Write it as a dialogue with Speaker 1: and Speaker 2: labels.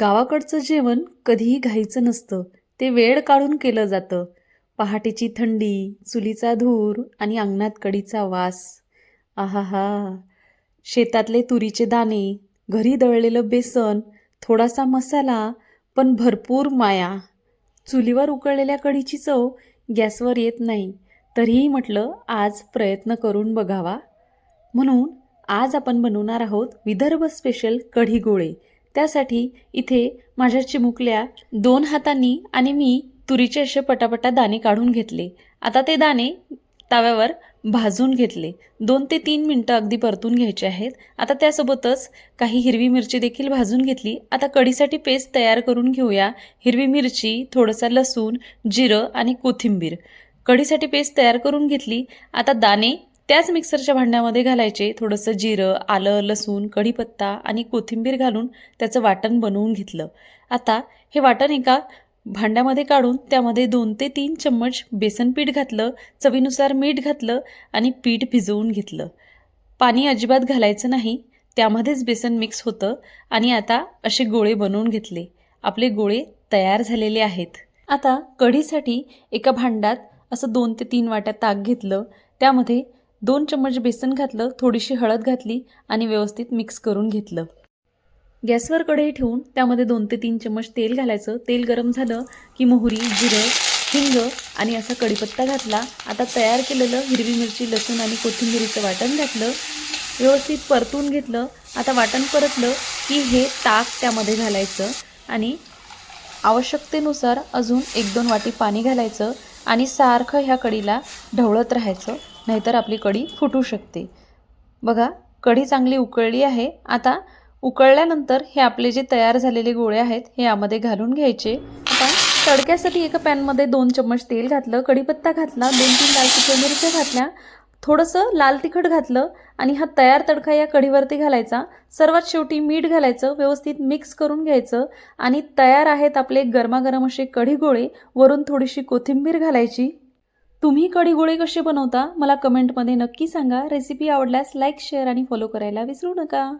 Speaker 1: गावाकडचं जेवण कधीही घाईचं नसतं. ते वेळ काढून केलं जातं. पहाटेची थंडी, चुलीचा धूर आणि अंगणात कढीचा वास. आहाहा! शेतातले तुरीचे दाणे, घरी दळलेलं बेसन, थोडासा मसाला, पण भरपूर माया. चुलीवर उकळलेल्या कढीची चव गॅसवर येत नाही. तरीही म्हटलं आज प्रयत्न करून बघावा. म्हणून आज आपण बनवणार आहोत विदर्भ स्पेशल कढी गोळे. त्यासाठी इथे माझ्या चिमुकल्या 2 हातांनी आणि मी तुरीचे असे पटापटा दाणे काढून घेतले. आता ते दाणे तव्यावर भाजून घेतले. 2 ते 3 मिनटं अगदी परतून घ्यायचे आहेत. आता त्यासोबतच काही हिरवी मिरची देखील भाजून घेतली. आता कढीसाठी पेस्ट तयार करून घेऊया. हिरवी मिरची, थोडासा लसूण, जिरं आणि कोथिंबीर. कढीसाठी पेस्ट तयार करून घेतली. आता दाणे त्याच मिक्सरच्या भांड्यामध्ये घालायचे. थोडंसं जिरं, आलं, लसूण, कढीपत्ता आणि कोथिंबीर घालून त्याचं वाटण बनवून घेतलं. आता हे वाटण एका भांड्यामध्ये काढून त्यामध्ये 2 ते 3 चम्मच बेसन पीठ घातलं, चवीनुसार मीठ घातलं आणि पीठ भिजवून घेतलं. पाणी अजिबात घालायचं नाही, त्यामध्येच बेसन मिक्स होतं. आणि आता असे गोळे बनवून घेतले. आपले गोळे तयार झालेले आहेत. आता कढीसाठी एका भांड्यात असं 2 ते 3 वाट्या ताक घेतलं. त्यामध्ये 2 चम्मच बेसन घातलं, थोडीशी हळद घातली आणि व्यवस्थित मिक्स करून घेतलं. गॅसवर कढई ठेवून त्यामध्ये 2 ते 3 चम्मच तेल घालायचं. तेल गरम झालं की मोहरी, जिरं, हिंग आणि असा कढीपत्ता घातला. आता तयार केलेलं हिरवी मिरची, लसूण आणि कोथिंबीरीचं वाटण घातलं. व्यवस्थित परतून घेतलं. आता वाटण परतलं की हे ताक त्यामध्ये घालायचं आणि आवश्यकतेनुसार अजून 1-2 वाटी पाणी घालायचं आणि सारखं ह्या कढीला ढवळत राहायचं, नाहीतर आपली कढी फुटू शकते. बघा, कढी चांगली उकळली आहे. आता उकळल्यानंतर हे आपले जे तयार झालेले गोळे आहेत हे यामध्ये घालून घ्यायचे. आता तडक्यासाठी एका पॅनमध्ये 2 चम्मच तेल घातलं, कढीपत्ता घातला, 2-3 लाल तिखट मिरच्या घातल्या, थोडंसं लाल तिखट घातलं आणि हा तयार तडका या कढीवरती घालायचा. सर्वात शेवटी मीठ घालायचं, व्यवस्थित मिक्स करून घ्यायचं आणि तयार आहेत आपले गरमागरम असे कढी गोळे. वरून थोडीशी कोथिंबीर घालायची. तुम्ही कढी गोळे कसे बनवता मला कमेंटमध्ये नक्की सांगा. रेसिपी आवडल्यास लाईक, शेअर आणि फॉलो करायला विसरू नका.